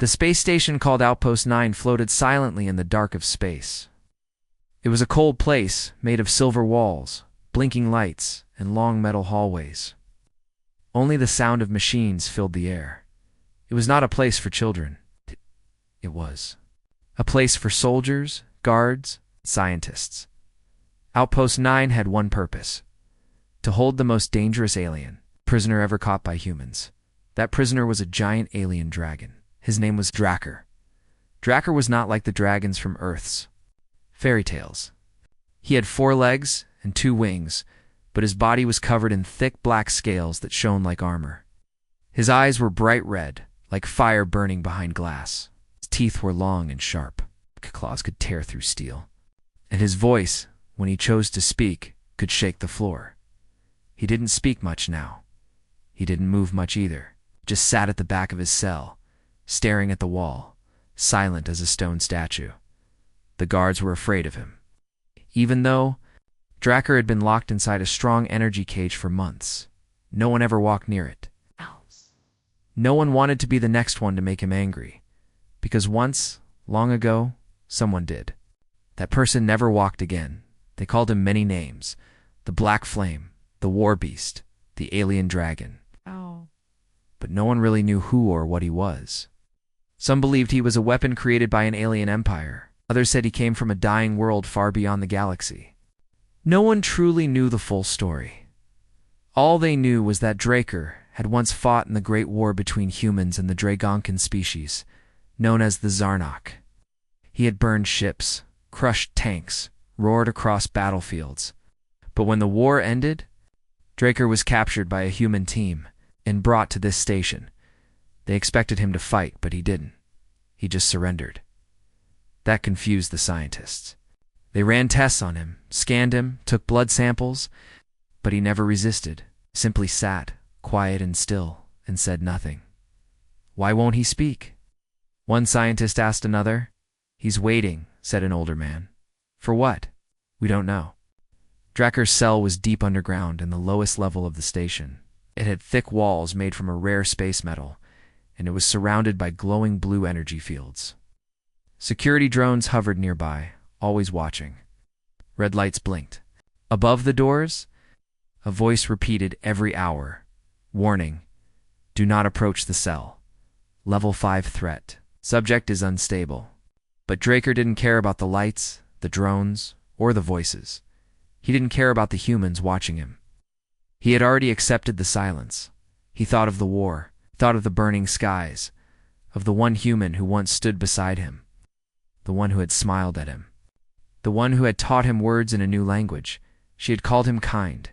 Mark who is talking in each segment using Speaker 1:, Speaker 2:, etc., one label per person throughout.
Speaker 1: The space station called Outpost 9 floated silently in the dark of space. It was a cold place made of silver walls, blinking lights, and long metal hallways. Only the sound of machines filled the air. It was not a place for children. It was a place for soldiers, guards, scientists. Outpost 9 had one purpose: to hold the most dangerous alien prisoner ever caught by humans. That prisoner was a giant alien dragon. His name was Drakkar. Drakkar was not like the dragons from Earth's fairy tales. He had 4 legs and 2 wings, but his body was covered in thick black scales that shone like armor. His eyes were bright red, like fire burning behind glass. His teeth were long and sharp. Claws could tear through steel. And his voice, when he chose to speak, could shake the floor. He didn't speak much now. He didn't move much either. Just sat at the back of his cell, staring at the wall, silent as a stone statue. The guards were afraid of him. Even though Drakkar had been locked inside a strong energy cage for months, no one ever walked near it. No one wanted to be the next one to make him angry, because once, long ago, someone did. That person never walked again. They called him many names: the Black Flame, the War Beast, the Alien Dragon. But no one really knew who or what he was. Some believed he was a weapon created by an alien empire. Others said he came from a dying world far beyond the galaxy. No one truly knew the full story. All they knew was that Drakkar had once fought in the Great War between humans and the Dragonkin species, known as the Zarnok. He had burned ships, crushed tanks, roared across battlefields. But when the war ended, Drakkar was captured by a human team and brought to this station. They expected him to fight, but he didn't. He just surrendered. That confused the scientists. They ran tests on him, scanned him, took blood samples, but he never resisted, simply sat, quiet and still, and said nothing. Why won't he speak? One scientist asked another. He's waiting, said an older man. For what? We don't know. Drakkar's cell was deep underground in the lowest level of the station. It had thick walls made from a rare space metal, and it was surrounded by glowing blue energy fields. Security drones hovered nearby, always watching. Red lights blinked. Above the doors, a voice repeated every hour: warning, do not approach the cell. Level 5 threat. Subject is unstable. But Drakkar didn't care about the lights, the drones, or the voices. He didn't care about the humans watching him. He had already accepted the silence. He thought of the war, thought of the burning skies, of the one human who once stood beside him, the one who had smiled at him, the one who had taught him words in a new language. She had called him kind.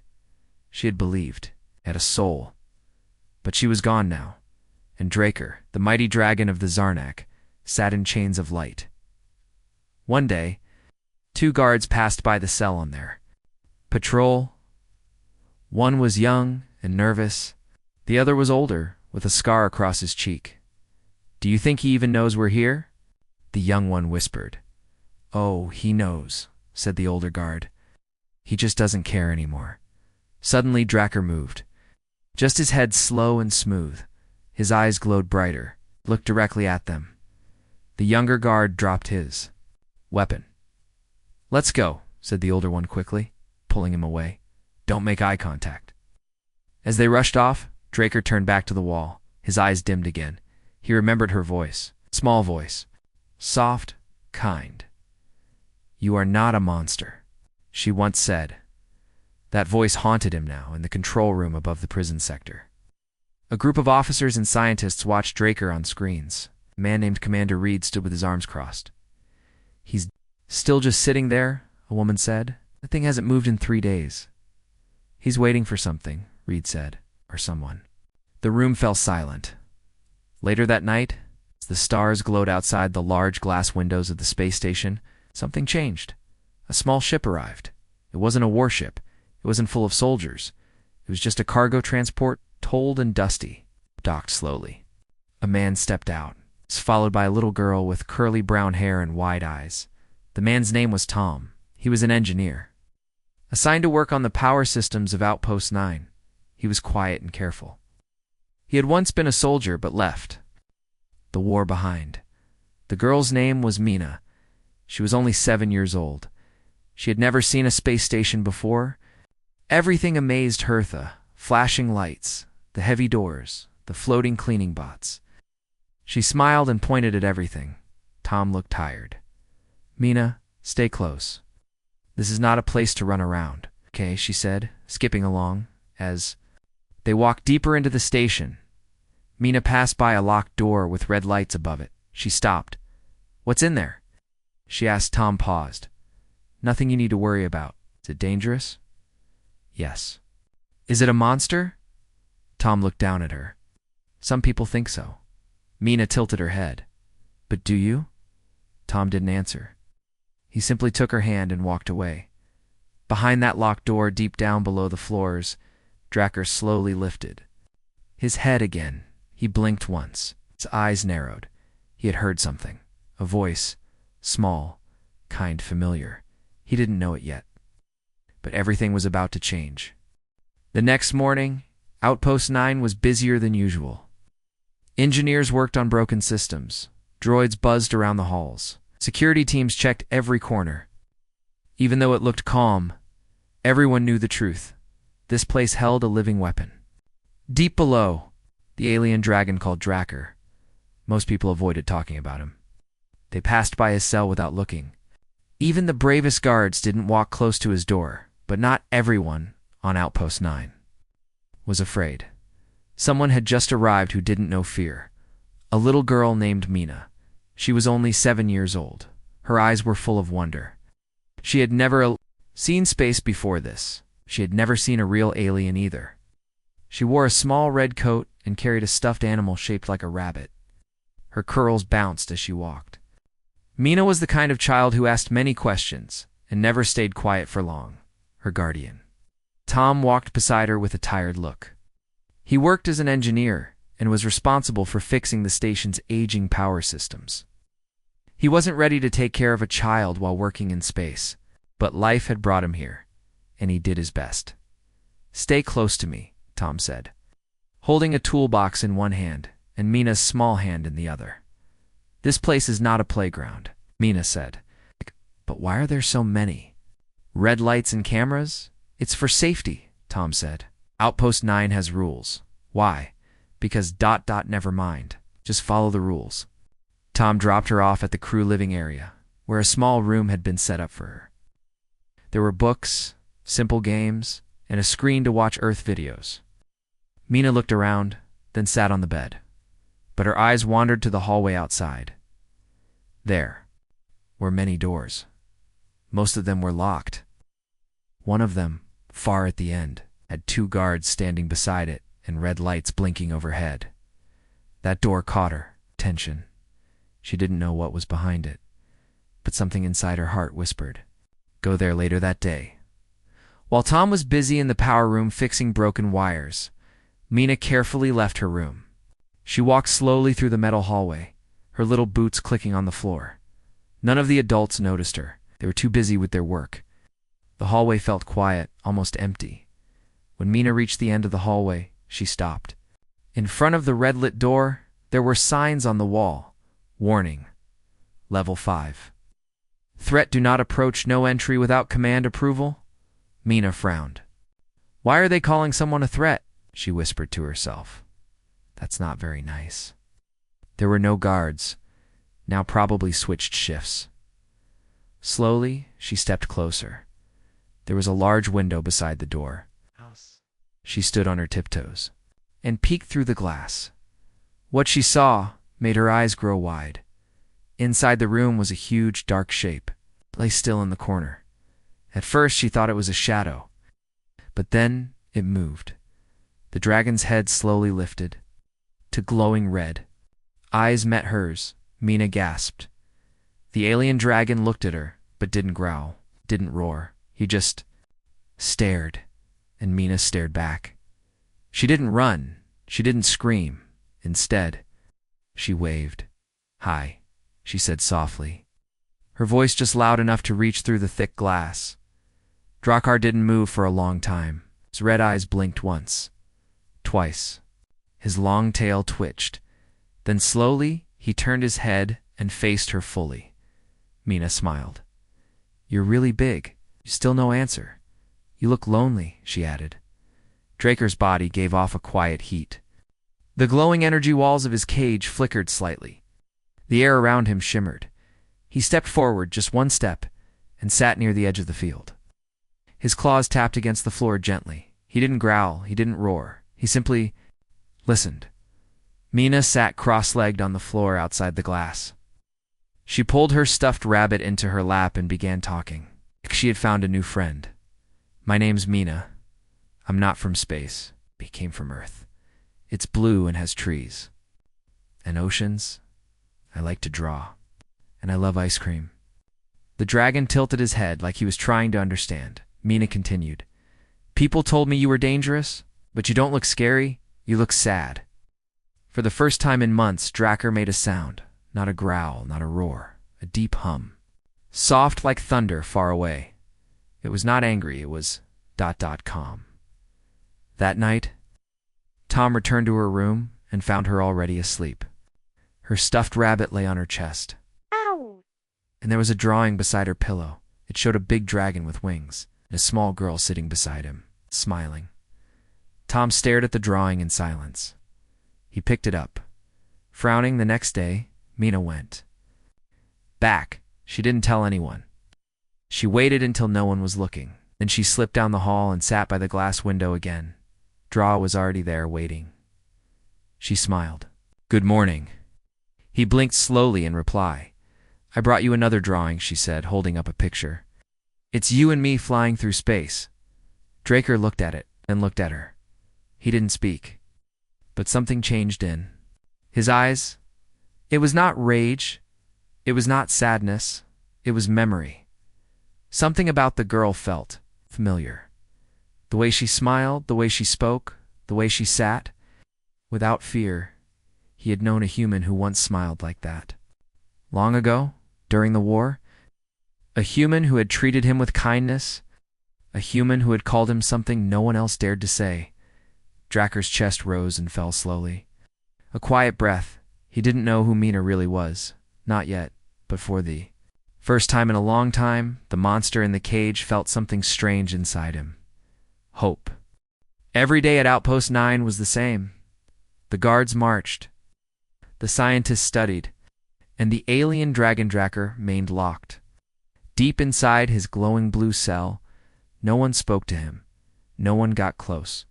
Speaker 1: She had believed, had a soul. But she was gone now, and Drakkar, the mighty dragon of the Zarnak, sat in chains of light. One day, 2 guards passed by the cell on their patrol. One was young and nervous. The other was older, with a scar across his cheek. Do you think he even knows we're here? The young one whispered. Oh, he knows, said the older guard. He just doesn't care anymore. Suddenly Drakkar moved. Just his head slow and smooth. His eyes glowed brighter, looked directly at them. The younger guard dropped his weapon. Let's go, said the older one quickly, pulling him away. Don't make eye contact. As they rushed off, Drakkar turned back to the wall. His eyes dimmed again. He remembered her voice. Small voice. Soft, kind. You are not a monster, she once said. That voice haunted him now in the control room above the prison sector. A group of officers and scientists watched Drakkar on screens. A man named Commander Reed stood with his arms crossed. He's still just sitting there, a woman said. The thing hasn't moved in 3 days. He's waiting for something, Reed said, or someone. The room fell silent. Later that night, as the stars glowed outside the large glass windows of the space station, something changed. A small ship arrived. It wasn't a warship. It wasn't full of soldiers. It was just a cargo transport, old and dusty, docked slowly. A man stepped out, followed by a little girl with curly brown hair and wide eyes. The man's name was Tom. He was an engineer, assigned to work on the power systems of Outpost 9. He was quiet and careful. He had once been a soldier but left. The war behind. The girl's name was Mina. She was only 7 years old. She had never seen a space station before. Everything amazed her: the flashing lights, the heavy doors, the floating cleaning bots. She smiled and pointed at everything. Tom looked tired. "Mina, stay close. This is not a place to run around." "Okay," she said, skipping along. As they walked deeper into the station, Mina passed by a locked door with red lights above it. She stopped. "What's in there?" she asked. Tom paused. "Nothing you need to worry about." "Is it dangerous?" "Yes." "Is it a monster?" Tom looked down at her. "Some people think so." Mina tilted her head. "But do you?" Tom didn't answer. He simply took her hand and walked away. Behind that locked door, deep down below the floors, Dracker slowly lifted his head again. He blinked once. His eyes narrowed. He had heard something. A voice. Small, kind, familiar. He didn't know it yet. But everything was about to change. The next morning, Outpost 9 was busier than usual. Engineers worked on broken systems. Droids buzzed around the halls. Security teams checked every corner. Even though it looked calm, everyone knew the truth. This place held a living weapon. Deep below, the alien dragon called Dracker. Most people avoided talking about him. They passed by his cell without looking. Even the bravest guards didn't walk close to his door, but not everyone on Outpost 9 was afraid. Someone had just arrived who didn't know fear. A little girl named Mina. She was only 7 years old. Her eyes were full of wonder. She had never seen space before this. She had never seen a real alien either. She wore a small red coat and carried a stuffed animal shaped like a rabbit. Her curls bounced as she walked. Mina was the kind of child who asked many questions and never stayed quiet for long. Her guardian. Tom walked beside her with a tired look. He worked as an engineer and was responsible for fixing the station's aging power systems. He wasn't ready to take care of a child while working in space, but life had brought him here, and he did his best. "Stay close to me," Tom said, holding a toolbox in one hand and Mina's small hand in the other. "This place is not a playground," Mina said. "But why are there so many? Red lights and cameras? It's for safety," Tom said. "Outpost 9 has rules." "Why?" "Because ... never mind. Just follow the rules." Tom dropped her off at the crew living area, where a small room had been set up for her. There were books, simple games, and a screen to watch Earth videos. Mina looked around, then sat on the bed. But her eyes wandered to the hallway outside. There were many doors. Most of them were locked. One of them, far at the end, had 2 guards standing beside it and red lights blinking overhead. That door caught her. Tension. She didn't know what was behind it, but something inside her heart whispered, "Go there." Later that day, while Tom was busy in the power room fixing broken wires, Mina carefully left her room. She walked slowly through the metal hallway, her little boots clicking on the floor. None of the adults noticed her. They were too busy with their work. The hallway felt quiet, almost empty. When Mina reached the end of the hallway, she stopped. In front of the red-lit door, there were signs on the wall. Warning. Level 5. Threat: do not approach, no entry without command approval. Mina frowned. "Why are they calling someone a threat?" she whispered to herself. "That's not very nice." There were no guards, now probably switched shifts. Slowly, she stepped closer. There was a large window beside the door. She stood on her tiptoes and peeked through the glass. What she saw made her eyes grow wide. Inside the room was a huge, dark shape. It lay still in the corner. At first, she thought it was a shadow, but then it moved. The dragon's head slowly lifted to glowing red. Eyes met hers. Mina gasped. The alien dragon looked at her, but didn't growl, didn't roar. He just stared, and Mina stared back. She didn't run. She didn't scream. Instead, she waved. "Hi," she said softly, her voice just loud enough to reach through the thick glass. Drakkar didn't move for a long time. His red eyes blinked once, twice. His long tail twitched. Then slowly, He turned his head and faced her fully. Mina smiled. You're really big. Still no answer. You look lonely, she added. Draker's body gave off a quiet heat. The glowing energy walls of his cage flickered slightly. The air around him shimmered. He stepped forward just one step and sat near the edge of the field. His claws tapped against the floor gently. He didn't growl, he didn't roar. He simply listened. Mina sat cross-legged on the floor outside the glass. She pulled her stuffed rabbit into her lap and began talking. She had found a new friend. My name's Mina. I'm not from space. I came from Earth. It's blue and has trees. And oceans. I like to draw. And I love ice cream. The dragon tilted his head like he was trying to understand. Mina continued. People told me you were dangerous, but you don't look scary. You look sad. For the first time in months, Dracker made a sound. Not a growl, not a roar. A deep hum. Soft like thunder far away. It was not angry, it was ... calm. That night, Tom returned to her room and found her already asleep. Her stuffed rabbit lay on her chest.
Speaker 2: Ow!
Speaker 1: And there was a drawing beside her pillow. It showed a big dragon with wings and a small girl sitting beside him, smiling. Tom stared at the drawing in silence. He picked it up. Frowning the next day, Mina went back. She didn't tell anyone. She waited until no one was looking. Then she slipped down the hall and sat by the glass window again. Draw was already there waiting. She smiled. Good morning. He blinked slowly in reply. I brought you another drawing, she said, holding up a picture. It's you and me flying through space. Draker looked at it, then looked at her. He didn't speak. But something changed in his eyes. It was not rage. It was not sadness. It was memory. Something about the girl felt familiar. The way she smiled, the way she spoke, the way she sat. Without fear, he had known a human who once smiled like that. Long ago, during the war, a human who had treated him with kindness, a human who had called him something no one else dared to say. Dracker's chest rose and fell slowly. A quiet breath. He didn't know who Mina really was. Not yet, but for the first time in a long time, the monster in the cage felt something strange inside him. Hope. Every day at Outpost 9 was the same. The guards marched. The scientists studied. And the alien dragon Dracker remained locked. Deep inside his glowing blue cell, no one spoke to him. No one got close.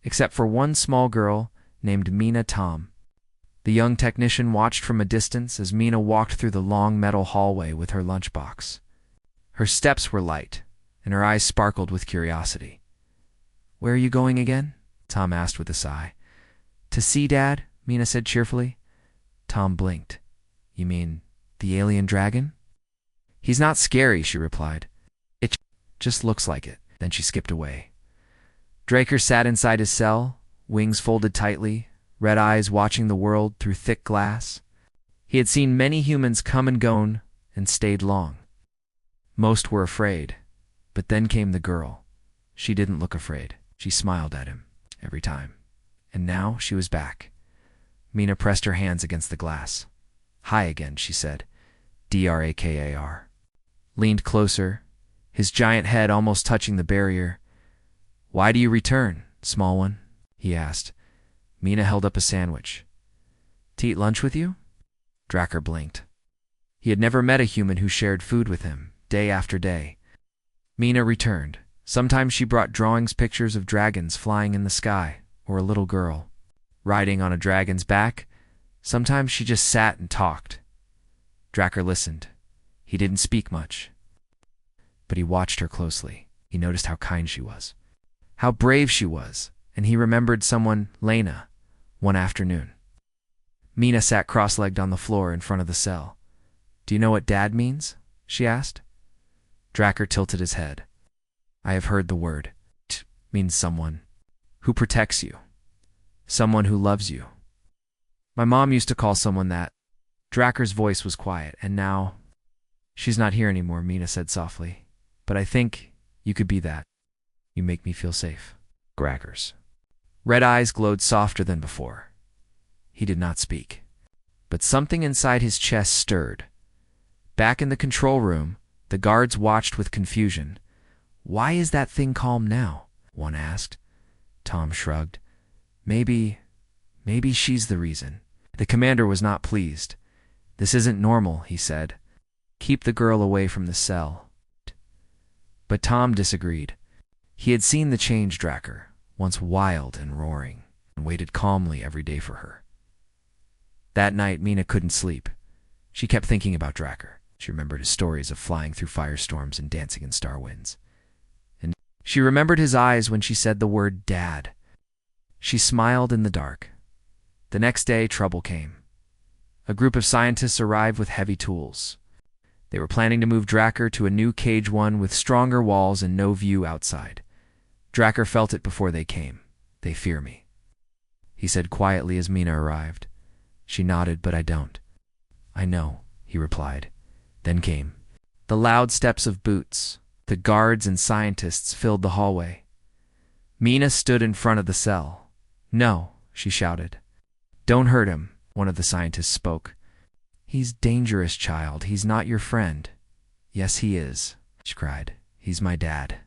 Speaker 1: Except for one small girl named Mina Tom. The young technician watched from a distance as Mina walked through the long metal hallway with her lunchbox. Her steps were light, and her eyes sparkled with curiosity. Where are you going again? Tom asked with a sigh. To see Dad, Mina said cheerfully. Tom blinked. You mean the alien dragon? He's not scary, she replied. It just looks like it. Then she skipped away. Draker sat inside his cell, wings folded tightly, red eyes watching the world through thick glass. He had seen many humans come and gone and stayed long. Most were afraid, but then came the girl. She didn't look afraid. She smiled at him every time. And now she was back. Mina pressed her hands against the glass. Hi again, she said. Drakar. Leaned closer, his giant head almost touching the barrier. Why do you return, small one? He asked. Mina held up a sandwich. To eat lunch with you? Dracker blinked. He had never met a human who shared food with him, day after day. Mina returned. Sometimes she brought drawings, pictures of dragons flying in the sky, or a little girl riding on a dragon's back. Sometimes she just sat and talked. Dracker listened. He didn't speak much. But he watched her closely. He noticed how kind she was, how brave she was, and he remembered someone, Lena, one afternoon. Mina sat cross-legged on the floor in front of the cell. Do you know what Dad means? She asked. Dracker tilted his head. I have heard the word. It means someone who protects you, someone who loves you. My mom used to call someone that. Dracker's voice was quiet, and now... She's not here anymore, Mina said softly. But I think you could be that. You make me feel safe. Dracker's red eyes glowed softer than before. He did not speak. but something inside his chest stirred. Back in the control room, the guards watched with confusion. "Why is that thing calm now?" one asked. Tom shrugged. Maybe she's the reason." The commander was not pleased. "This isn't normal," he said. "Keep the girl away from the cell." But Tom disagreed. He had seen the change Dracker, once wild and roaring, and waited calmly every day for her. That night, Mina couldn't sleep. She kept thinking about Dracker. She remembered his stories of flying through firestorms and dancing in star winds. And she remembered his eyes when she said the word Dad. She smiled in the dark. The next day, trouble came. A group of scientists arrived with heavy tools. They were planning to move Dracker to a new cage one with stronger walls and no view outside. Dracker felt it before they came. "They fear me," he said quietly as Mina arrived. She nodded, "But I don't." "I know," he replied. Then came the loud steps of boots. The guards and scientists filled the hallway. Mina stood in front of the cell. "No," she shouted. "Don't hurt him," one of the scientists spoke. "He's dangerous, child. He's not your friend." "Yes, he is," she cried. "He's my dad."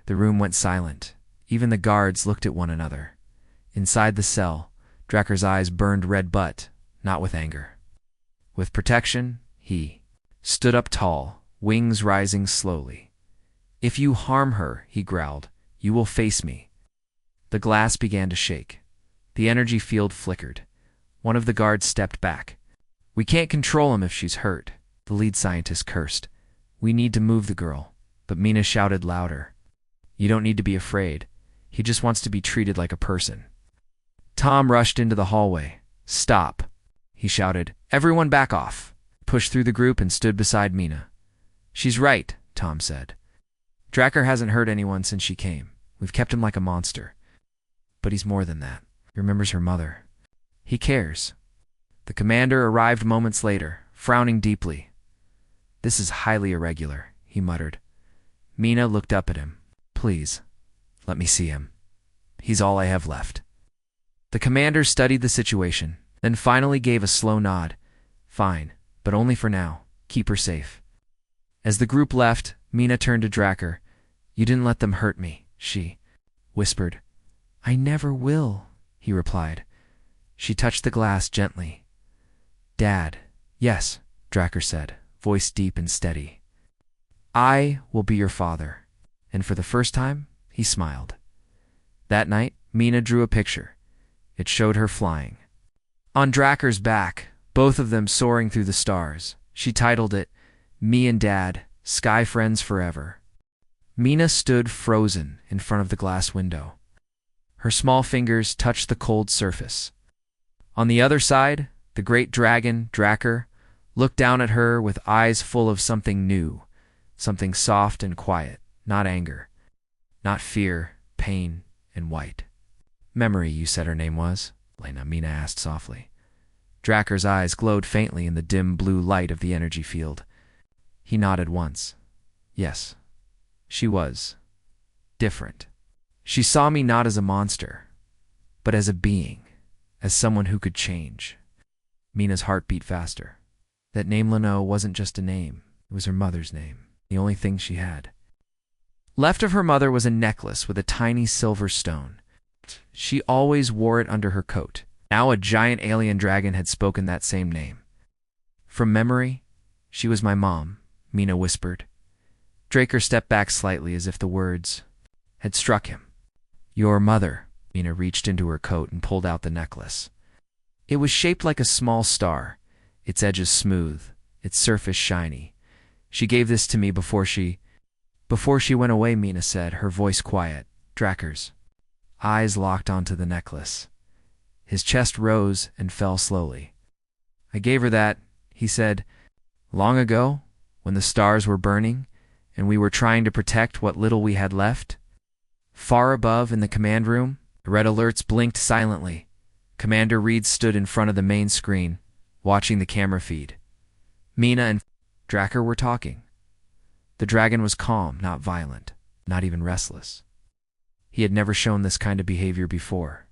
Speaker 1: The room went silent. Even the guards looked at one another. Inside the cell, Dracker's eyes burned red, but not with anger. With protection, he stood up tall, wings rising slowly. "If you harm her," he growled, "you will face me." The glass began to shake. The energy field flickered. One of the guards stepped back. "We can't control him if she's hurt," the lead scientist cursed. "We need to move the girl." But Mina shouted louder. "You don't need to be afraid. He just wants to be treated like a person." Tom rushed into the hallway. "Stop," he shouted. "Everyone back off." Pushed through the group and stood beside Mina. "She's right," Tom said. "Dracker hasn't hurt anyone since she came. We've kept him like a monster. But he's more than that. He remembers her mother. He cares." The commander arrived moments later, frowning deeply. "This is highly irregular," he muttered. Mina looked up at him. "Please, let me see him. He's all I have left." The commander studied the situation, then finally gave a slow nod. "Fine, but only for now. Keep her safe." As the group left, Mina turned to Dracker. "You didn't let them hurt me," she whispered. "I never will," he replied. She touched the glass gently. "Dad." "Yes," Dracker said, voice deep and steady. "I will be your father." And for the first time, he smiled. That night, Mina drew a picture. It showed her flying. On Dracker's back, both of them soaring through the stars. She titled it, "Me and Dad, Sky Friends Forever." Mina stood frozen in front of the glass window. Her small fingers touched the cold surface. On the other side, the great dragon, Dracker, looked down at her with eyes full of something new, something soft and quiet, not anger, not fear, pain, and white. "Memory, you said her name was?" Mina asked softly. Dracker's eyes glowed faintly in the dim blue light of the energy field. He nodded once. "Yes, she was different. She saw me not as a monster, but as a being, as someone who could change." Mina's heart beat faster. That name Leno wasn't just a name. It was her mother's name, the only thing she had. Left of her mother was a necklace with a tiny silver stone. She always wore it under her coat. Now a giant alien dragon had spoken that same name. "From memory, she was my mom," Mina whispered. Draker stepped back slightly as if the words had struck him. "Your mother." Mina reached into her coat and pulled out the necklace. It was shaped like a small star, its edges smooth, its surface shiny. "She gave this to me before she went away," Mina said, her voice quiet. Dracker's eyes locked onto the necklace. His chest rose and fell slowly. "I gave her that," he said, "long ago, when the stars were burning, and we were trying to protect what little we had left." Far above in the command room, the red alerts blinked silently. Commander Reed stood in front of the main screen, watching the camera feed. Mina and Dracker were talking. The dragon was calm, not violent, not even restless. He had never shown this kind of behavior before.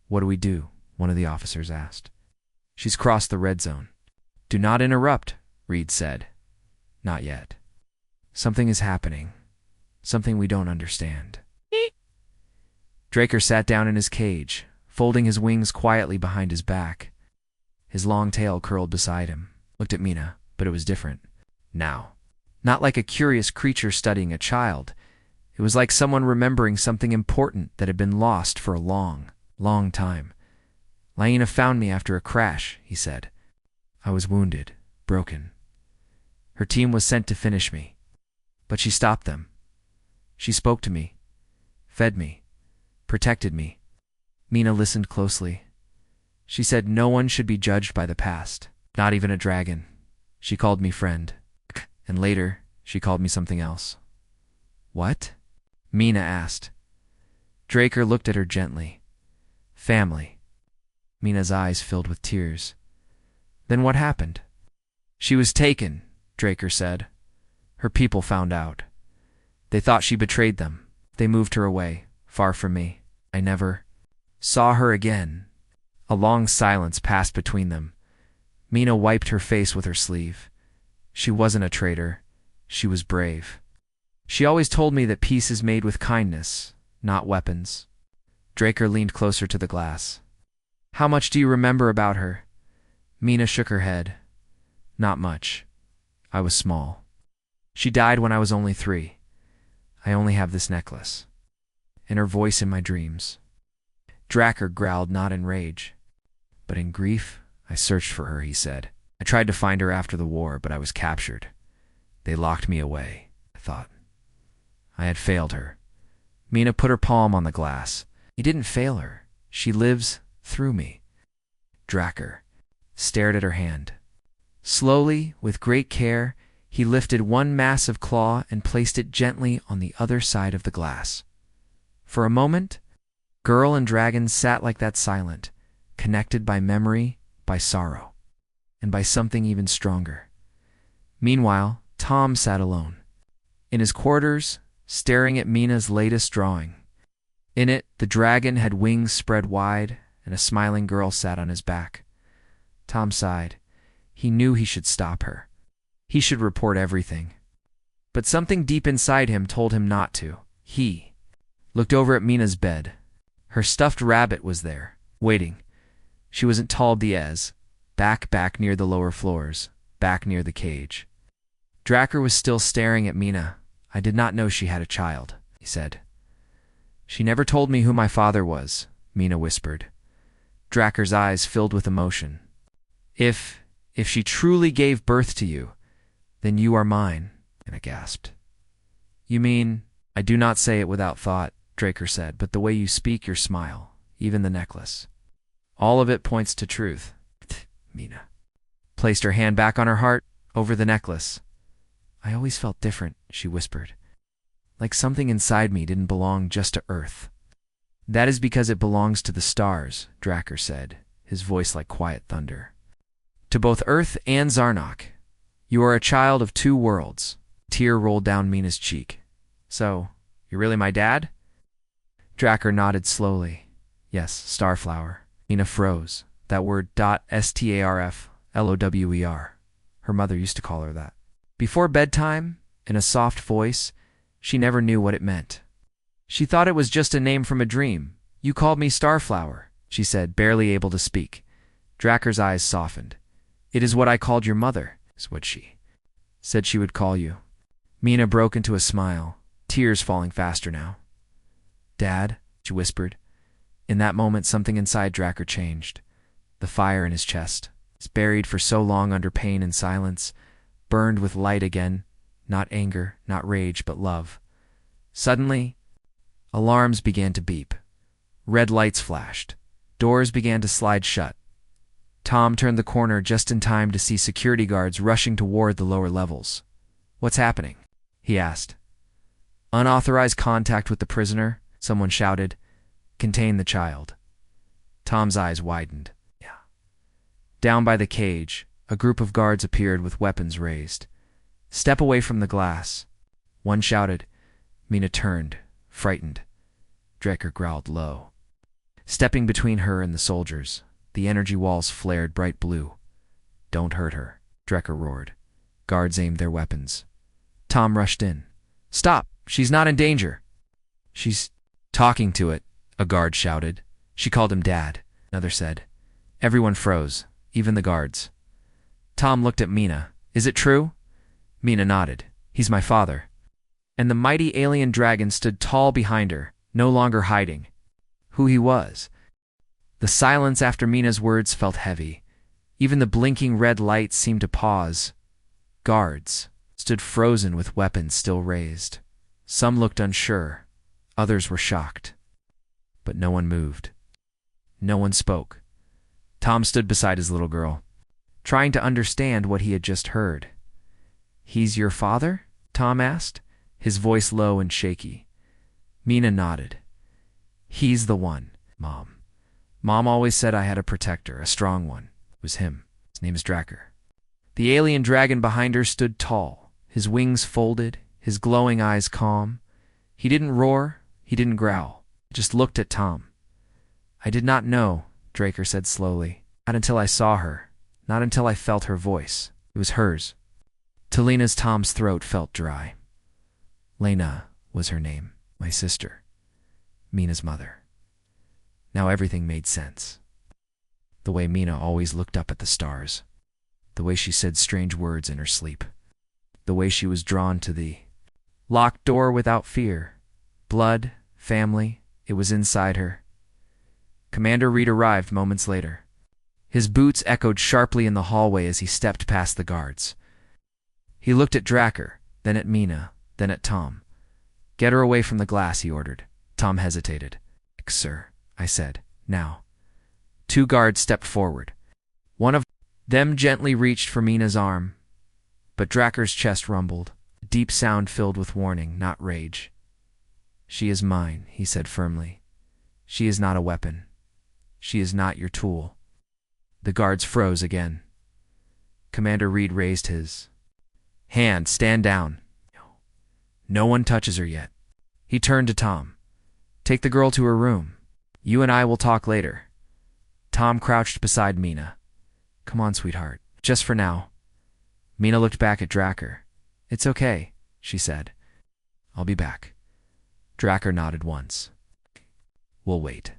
Speaker 1: "What do we do?" one of the officers asked. She's crossed the red zone. Do not interrupt, Reed said. Not yet. Something is happening. Something we don't understand. Draker sat down in his cage, folding his wings quietly behind his back. His long tail curled beside him, looked at Mina, but it was different. Now. Not like a curious creature studying a child. It was like someone remembering something important that had been lost for a long, long time. Laina found me after a crash, he said. I was wounded, broken. Her team was sent to finish me. But she stopped them. She spoke to me, fed me, protected me. Mina listened closely. She said no one should be judged by the past, not even a dragon. She called me friend. And later, she called me something else. What? Mina asked. Draker looked at her gently. Family. Mina's eyes filled with tears. Then what happened? She was taken, Draker said. Her people found out. They thought she betrayed them. They moved her away, far from me. I never saw her again. A long silence passed between them. Mina wiped her face with her sleeve. She wasn't a traitor. She was brave. She always told me that peace is made with kindness, not weapons. Draker leaned closer to the glass. How much do you remember about her? Mina shook her head. Not much. I was small. She died when I was only 3. I only have this necklace. And her voice in my dreams. Draker growled, not in rage, but in grief. I searched for her, he said. I tried to find her after the war, but I was captured. They locked me away, I thought. I had failed her. Mina put her palm on the glass. You didn't fail her. She lives through me. Draker stared at her hand. Slowly, with great care, he lifted one massive claw and placed it gently on the other side of the glass. For a moment, girl and dragon sat like that, silent, connected by memory, by sorrow, and by something even stronger. Meanwhile, Tom sat alone, in his quarters, staring at Mina's latest drawing. In it, the dragon had wings spread wide, and a smiling girl sat on his back. Tom sighed. He knew he should stop her. He should report everything. But something deep inside him told him not to. He looked over at Mina's bed. Her stuffed rabbit was there, waiting. She wasn't tall Diaz, back near the lower floors, back near the cage. Draker was still staring at Mina. I did not know she had a child, he said. She never told me who my father was, Mina whispered. Draker's eyes filled with emotion. If she truly gave birth to you, then you are mine, Mina gasped. You mean, I do not say it without thought, Draker said, but the way you speak, your smile, even the necklace. All of it points to truth. Mina placed her hand back on her heart, over the necklace. I always felt different, she whispered. Like something inside me didn't belong just to Earth. That is because it belongs to the stars, Draker said, his voice like quiet thunder. To both Earth and Zarnok. You are a child of 2 worlds. A tear rolled down Mina's cheek. So, you're really my dad? Draker nodded slowly. Yes, Starflower. Mina froze. That word .starflower. Her mother used to call her that. Before bedtime, in a soft voice, she never knew what it meant. She thought it was just a name from a dream. You called me Starflower, she said, barely able to speak. Draker's eyes softened. It is what I called your mother, is what she said she would call you. Mina broke into a smile, tears falling faster now. Dad, she whispered. In that moment, something inside Draker changed. The fire in his chest, buried for so long under pain and silence, burned with light again, not anger, not rage, but love. Suddenly, alarms began to beep. Red lights flashed. Doors began to slide shut. Tom turned the corner just in time to see security guards rushing toward the lower levels. What's happening? He asked. Unauthorized contact with the prisoner, someone shouted. Contain the child. Tom's eyes widened. Yeah. Down by the cage, a group of guards appeared with weapons raised. Step away from the glass. One shouted. Mina turned, frightened. Draker growled low, stepping between her and the soldiers. The energy walls flared bright blue. "Don't hurt her," Drecker roared. Guards aimed their weapons. Tom rushed in. "Stop! She's not in danger." "She's talking to it," a guard shouted. "She called him Dad," another said. Everyone froze, even the guards. Tom looked at Mina. "Is it true?" Mina nodded. "He's my father." And the mighty alien dragon stood tall behind her, no longer hiding. Who he was. The silence after Mina's words felt heavy. Even the blinking red lights seemed to pause. Guards stood frozen with weapons still raised. Some looked unsure. Others were shocked. But no one moved. No one spoke. Tom stood beside his little girl, trying to understand what he had just heard. "He's your father?" Tom asked, his voice low and shaky. Mina nodded. "He's the one, Mom. Mom always said I had a protector, a strong one. It was him. His name is Dracker." The alien dragon behind her stood tall, his wings folded, his glowing eyes calm. He didn't roar, he didn't growl, just looked at Tom. "I did not know," Draker said slowly. "Not until I saw her, not until I felt her voice. It was hers." Talina's Tom's throat felt dry. Lena was her name, my sister, Mina's mother. Now everything made sense. The way Mina always looked up at the stars. The way she said strange words in her sleep. The way she was drawn to the locked door without fear. Blood, family, it was inside her. Commander Reed arrived moments later. His boots echoed sharply in the hallway as he stepped past the guards. He looked at Dracker, then at Mina, then at Tom. "Get her away from the glass," he ordered. Tom hesitated. "Sir," I said. "Now." Two guards stepped forward. One of them gently reached for Mina's arm, but Dracker's chest rumbled. A deep sound filled with warning, not rage. "She is mine," he said firmly. "She is not a weapon. She is not your tool." The guards froze again. Commander Reed raised his hand. "Stand down. No one touches her yet." He turned to Tom. "Take the girl to her room. You and I will talk later." Tom crouched beside Mina. "Come on, sweetheart. Just for now." Mina looked back at Dracker. "It's okay," she said. "I'll be back." Dracker nodded once. "We'll wait."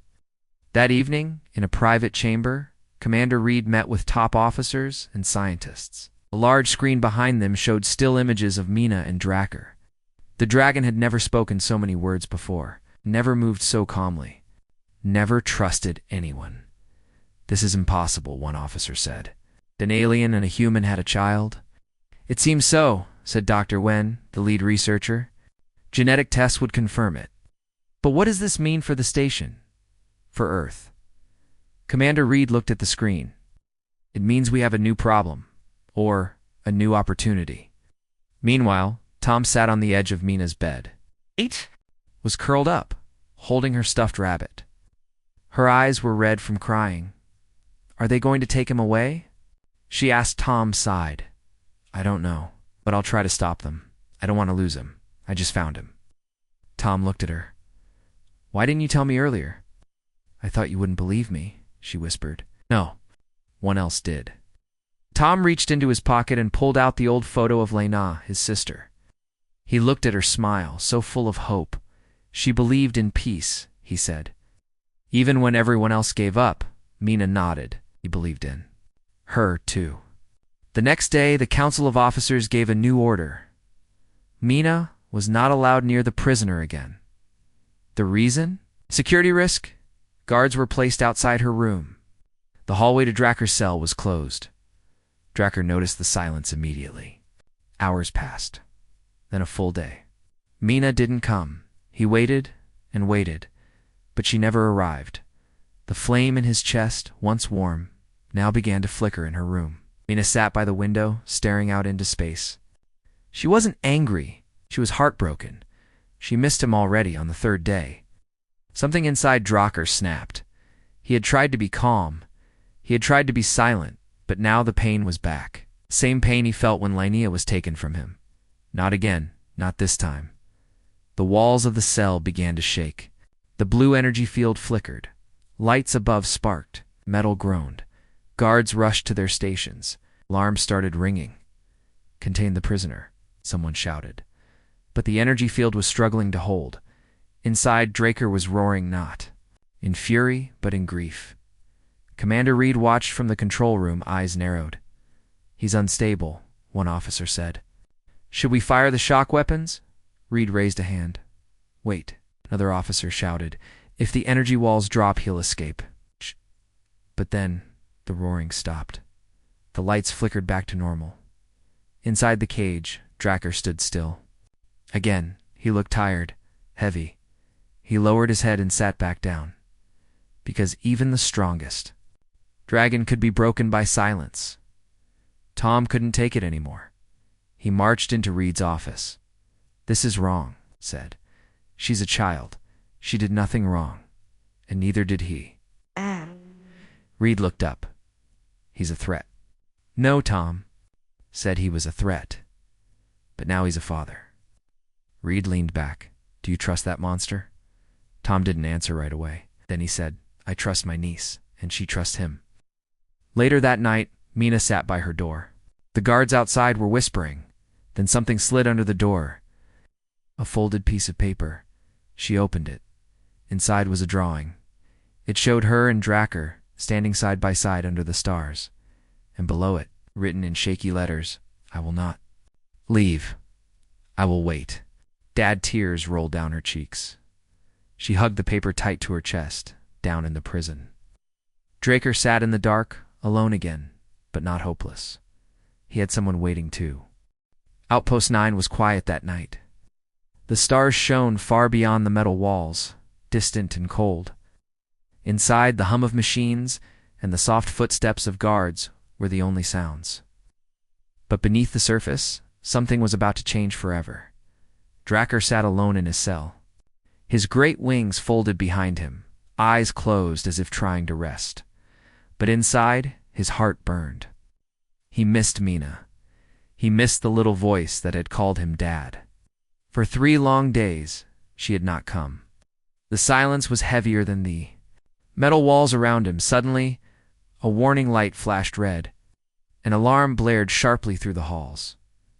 Speaker 1: That evening, in a private chamber, Commander Reed met with top officers and scientists. A large screen behind them showed still images of Mina and Dracker. The dragon had never spoken so many words before, never moved so calmly, never trusted anyone. "This is impossible," one officer said. "An alien and a human had a child?" "It seems so," said Dr. Wen, the lead researcher. "Genetic tests would confirm it." "But what does this mean for the station? For Earth?" Commander Reed looked at the screen. "It means we have a new problem, or a new opportunity." Meanwhile, Tom sat on the edge of Mina's bed. Kate was curled up, holding her stuffed rabbit. Her eyes were red from crying. "Are they going to take him away?" she asked. Tom sighed. "I don't know, but I'll try to stop them. I don't want to lose him. I just found him." Tom looked at her. "Why didn't you tell me earlier?" "I thought you wouldn't believe me," she whispered. "No, one else did." Tom reached into his pocket and pulled out the old photo of Lena, his sister. He looked at her smile, so full of hope. "She believed in peace," he said. Even when everyone else gave up, Mina nodded. He believed in her, too. The next day, the Council of Officers gave a new order. Mina was not allowed near the prisoner again. The reason? Security risk? Guards were placed outside her room. The hallway to Dracker's cell was closed. Dracker noticed the silence immediately. Hours passed. Then a full day. Mina didn't come. He waited and waited, but she never arrived. The flame in his chest, once warm, now began to flicker in her room. Mina sat by the window, staring out into space. She wasn't angry. She was heartbroken. She missed him already on the third day. Something inside Dracker snapped. He had tried to be calm. He had tried to be silent, but now the pain was back. Same pain he felt when Lynea was taken from him. Not again, not this time. The walls of the cell began to shake. The blue energy field flickered. Lights above sparked. Metal groaned. Guards rushed to their stations. Alarms started ringing. "Contain the prisoner," someone shouted. But the energy field was struggling to hold. Inside, Draker was roaring not in fury, but in grief. Commander Reed watched from the control room, eyes narrowed. "He's unstable," one officer said. "Should we fire the shock weapons?" Reed raised a hand. "Wait," another officer shouted. "If the energy walls drop, he'll escape." But then the roaring stopped. The lights flickered back to normal. Inside the cage, Dracker stood still. Again, he looked tired, heavy. He lowered his head and sat back down. Because even the strongest dragon could be broken by silence. Tom couldn't take it anymore. He marched into Reed's office. "This is wrong," said. "She's a child. She did nothing wrong. And neither did he." Reed looked up. "He's a threat." "No, Tom," said he was a threat. But now he's a father. Reed leaned back. "Do you trust that monster?" Tom didn't answer right away. Then he said, "I trust my niece, and she trusts him." Later that night, Mina sat by her door. The guards outside were whispering. Then something slid under the door. A folded piece of paper. She opened it. Inside was a drawing. It showed her and Dracker standing side by side under the stars. And below it, written in shaky letters, "I will not leave. I will wait." Dad tears rolled down her cheeks. She hugged the paper tight to her chest, down in the prison. Draker sat in the dark, alone again, but not hopeless. He had someone waiting too. Outpost 9 was quiet that night. The stars shone far beyond the metal walls, distant and cold. Inside, the hum of machines and the soft footsteps of guards were the only sounds. But beneath the surface, something was about to change forever. Dracker sat alone in his cell. His great wings folded behind him, eyes closed as if trying to rest. But inside, his heart burned. He missed Mina. He missed the little voice that had called him Dad. For 3 long days, she had not come. The silence was heavier than the metal walls around him. Suddenly, a warning light flashed red. An alarm blared sharply through the halls.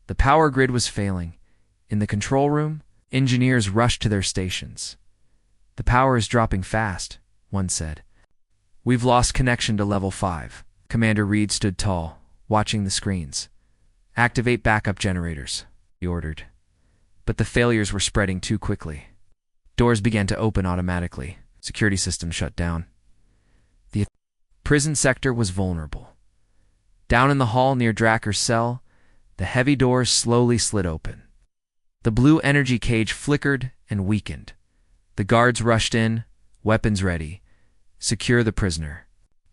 Speaker 1: The power grid was failing. In the control room, engineers rushed to their stations. "The power is dropping fast," one said. "We've lost connection to level 5. Commander Reed stood tall, watching the screens. "Activate backup generators," he ordered. But the failures were spreading too quickly. Doors began to open automatically. Security systems shut down. The prison sector was vulnerable. Down in the hall near Dracker's cell, the heavy doors slowly slid open. The blue energy cage flickered and weakened. The guards rushed in, weapons ready. "Secure the prisoner,"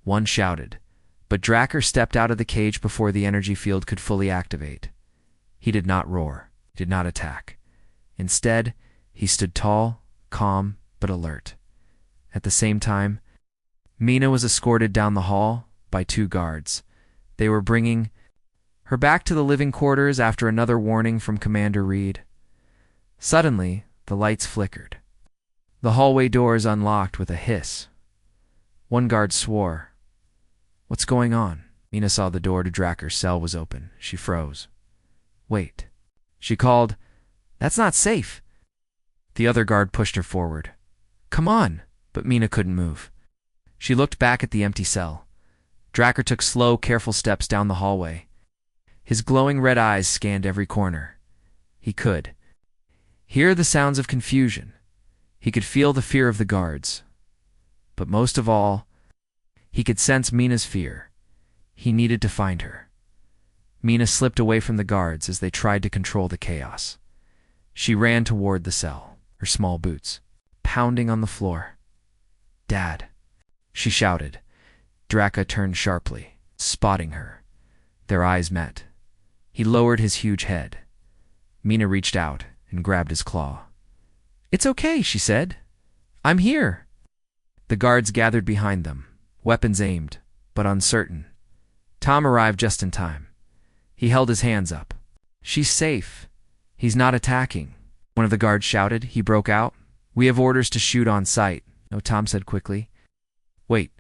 Speaker 1: one shouted. But Dracker stepped out of the cage before the energy field could fully activate. He did not roar, did not attack. Instead, he stood tall, calm, but alert. At the same time, Mina was escorted down the hall by 2 guards. They were bringing her back to the living quarters after another warning from Commander Reed. Suddenly, the lights flickered. The hallway doors unlocked with a hiss. One guard swore. "What's going on?" Mina saw the door to Dracker's cell was open. She froze. "Wait." She called, "That's not safe." The other guard pushed her forward. "Come on." But Mina couldn't move. She looked back at the empty cell. Dracker took slow, careful steps down the hallway. His glowing red eyes scanned every corner. He could hear the sounds of confusion. He could feel the fear of the guards. But most of all, he could sense Mina's fear. He needed to find her. Mina slipped away from the guards as they tried to control the chaos. She ran toward the cell, her small boots pounding on the floor. "Dad," she shouted. Draca turned sharply, spotting her. Their eyes met. He lowered his huge head. Mina reached out and grabbed his claw. "It's okay," she said. "I'm here." The guards gathered behind them, weapons aimed, but uncertain. Tom arrived just in time. He held his hands up. "She's safe. He's not attacking." One of the guards shouted. He broke out. "We have orders to shoot on sight." "No," Tom said quickly. "Wait."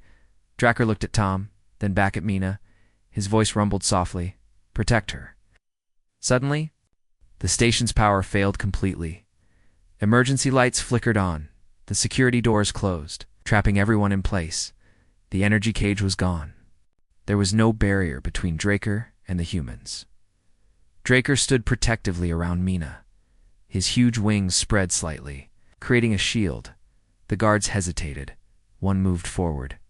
Speaker 1: Dracker looked at Tom, then back at Mina. His voice rumbled softly, "Protect her." Suddenly, the station's power failed completely. Emergency lights flickered on. The security doors closed, trapping everyone in place. The energy cage was gone. There was no barrier between Draker and the humans. Draker stood protectively around Mina. His huge wings spread slightly, creating a shield. The guards hesitated. One moved forward.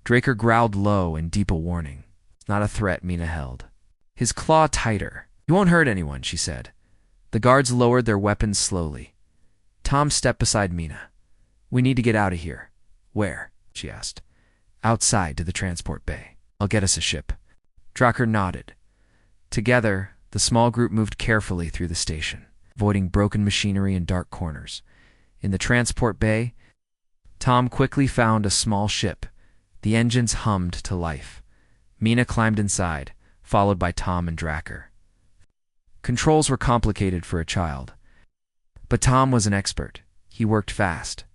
Speaker 1: Draker growled low in deep a warning. Not a threat, Mina held. His claw tighter. "You won't hurt anyone," she said. The guards lowered their weapons slowly. Tom stepped beside Mina. "We need to get out of here." "Where?" she asked. "Outside to the transport bay. I'll get us a ship." Dracker nodded. Together, the small group moved carefully through the station, avoiding broken machinery and dark corners. In the transport bay, Tom quickly found a small ship. The engines hummed to life. Mina climbed inside, followed by Tom and Dracker. Controls were complicated for a child, but Tom was an expert. He worked fast.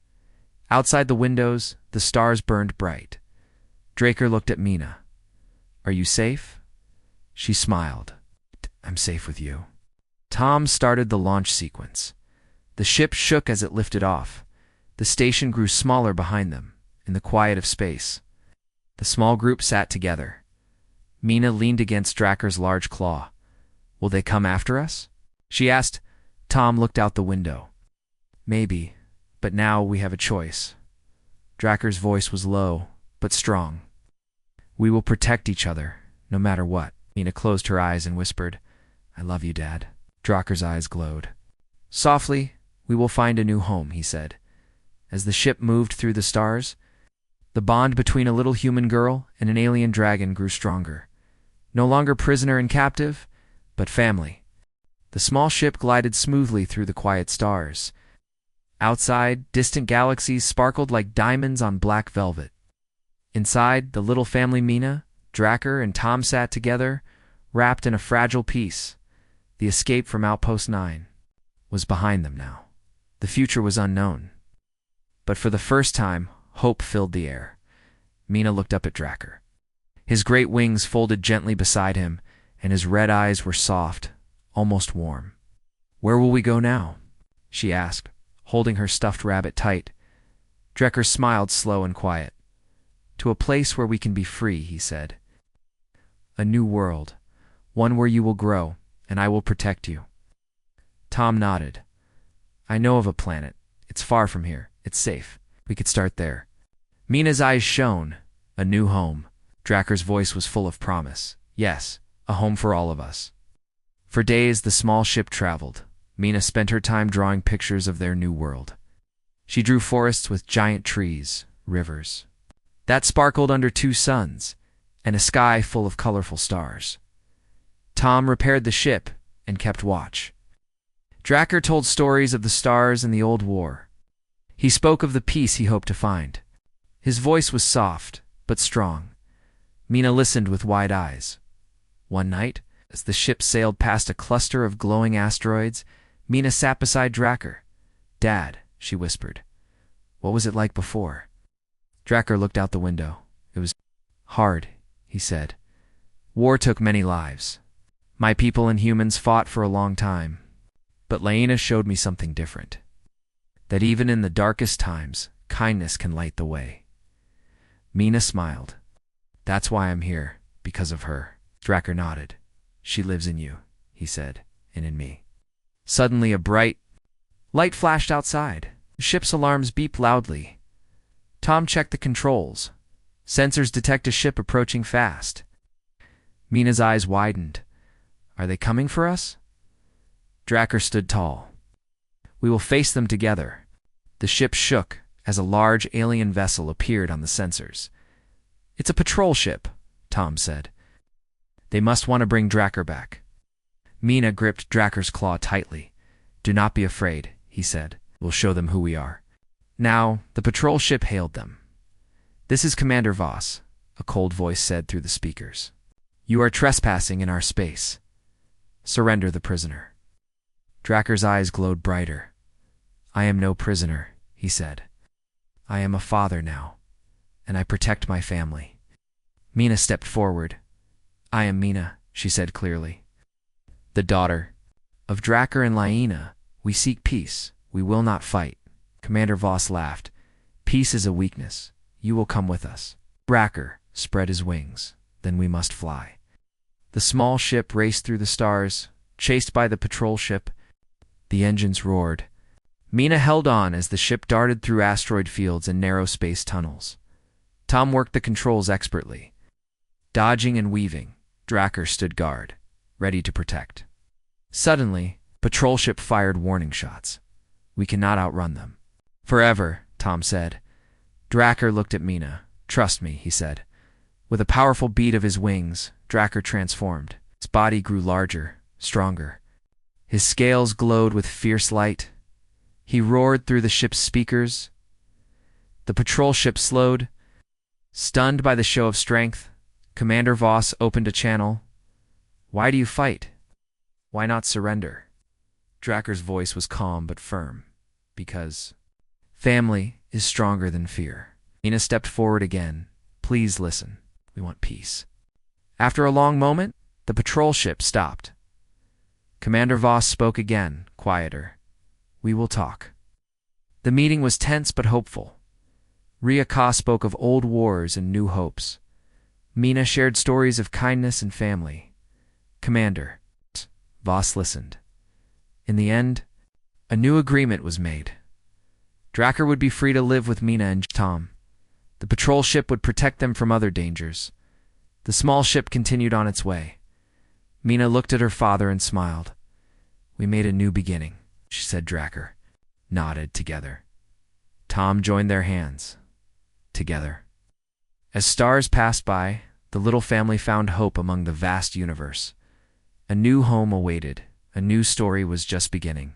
Speaker 1: Outside the windows, the stars burned bright. Draker looked at Mina. "Are you safe?" She smiled. "I'm safe with you." Tom started the launch sequence. The ship shook as it lifted off. The station grew smaller behind them, in the quiet of space. The small group sat together. Mina leaned against Dracker's large claw. "Will they come after us?" she asked. Tom looked out the window. "Maybe, but now we have a choice." Dracker's voice was low, but strong. "We will protect each other, no matter what." Mina closed her eyes and whispered, "I love you, Dad." Dracker's eyes glowed. "Softly, we will find a new home," he said. As the ship moved through the stars, the bond between a little human girl and an alien dragon grew stronger. No longer prisoner and captive, but family. The small ship glided smoothly through the quiet stars. Outside, distant galaxies sparkled like diamonds on black velvet. Inside, the little family Mina, Dracker, and Tom sat together, wrapped in a fragile peace. The escape from Outpost 9 was behind them now. The future was unknown. But for the first time, hope filled the air. Mina looked up at Dracker. His great wings folded gently beside him, and his red eyes were soft, almost warm. "Where will we go now?" she asked, holding her stuffed rabbit tight. Dracker smiled slow and quiet. "To a place where we can be free," he said. "A new world, one where you will grow, and I will protect you." Tom nodded. "I know of a planet. It's far from here. It's safe. We could start there." Mina's eyes shone. A new home. Dracker's voice was full of promise. Yes, a home for all of us. For days, the small ship traveled. Mina spent her time drawing pictures of their new world. She drew forests with giant trees, rivers that sparkled under two suns, and a sky full of colorful stars. Tom repaired the ship and kept watch. Dracker told stories of the stars and the old war. He spoke of the peace he hoped to find. His voice was soft, but strong. Mina listened with wide eyes. One night, as the ship sailed past a cluster of glowing asteroids, Mina sat beside Dracker. "Dad," she whispered, "what was it like before?" Dracker looked out the window. "It was hard," he said. "War took many lives. My people and humans fought for a long time. But Laena showed me something different. That even in the darkest times, kindness can light the way." Mina smiled. "That's why I'm here, because of her." Dracker nodded. "She lives in you," he said, "and in me." Suddenly a bright light flashed outside. The ship's alarms beeped loudly. Tom checked the controls. Sensors detect a ship approaching fast. Mina's eyes widened. "Are they coming for us?" Dracker stood tall. "We will face them together." The ship shook as a large alien vessel appeared on the sensors. "It's a patrol ship," Tom said. "They must want to bring Dracker back." Mina gripped Dracker's claw tightly. "Do not be afraid," he said. "We'll show them who we are." Now, the patrol ship hailed them. "This is Commander Voss," a cold voice said through the speakers. "You are trespassing in our space. Surrender the prisoner." Dracker's eyes glowed brighter. "I am no prisoner," he said. "I am a father now, and I protect my family. Mina stepped forward. I am Mina, she said clearly. The daughter of Drakkar and Lyaena. We seek peace. We will not fight. Commander Voss laughed. Peace is a weakness. You will come with us. Drakkar spread his wings. Then we must fly. The small ship raced through the stars, chased by the patrol ship. The engines roared. Mina held on as the ship darted through asteroid fields and narrow space tunnels. Tom worked the controls expertly. Dodging and weaving, Drakkar stood guard, ready to protect. Suddenly, patrol ship fired warning shots. We cannot outrun them. Forever, Tom said. Drakkar looked at Mina. Trust me, he said. With a powerful beat of his wings, Drakkar transformed. His body grew larger, stronger. His scales glowed with fierce light. He roared through the ship's speakers. The patrol ship slowed. Stunned by the show of strength, Commander Voss opened a channel. Why do you fight? Why not surrender? Drakkar's voice was calm but firm. Because family is stronger than fear. Mina stepped forward again. Please listen. We want peace. After a long moment, the patrol ship stopped. Commander Voss spoke again, quieter. We will talk. The meeting was tense but hopeful. Ria Ka spoke of old wars and new hopes. Mina shared stories of kindness and family. Commander Voss listened. In the end, a new agreement was made. Drakkar would be free to live with Mina and Tom. The patrol ship would protect them from other dangers. The small ship continued on its way. Mina looked at her father and smiled. We made a new beginning, she said. Drakkar nodded together. Tom joined their hands. Together. As stars passed by, the little family found hope among the vast universe. A new home awaited. A new story was just beginning.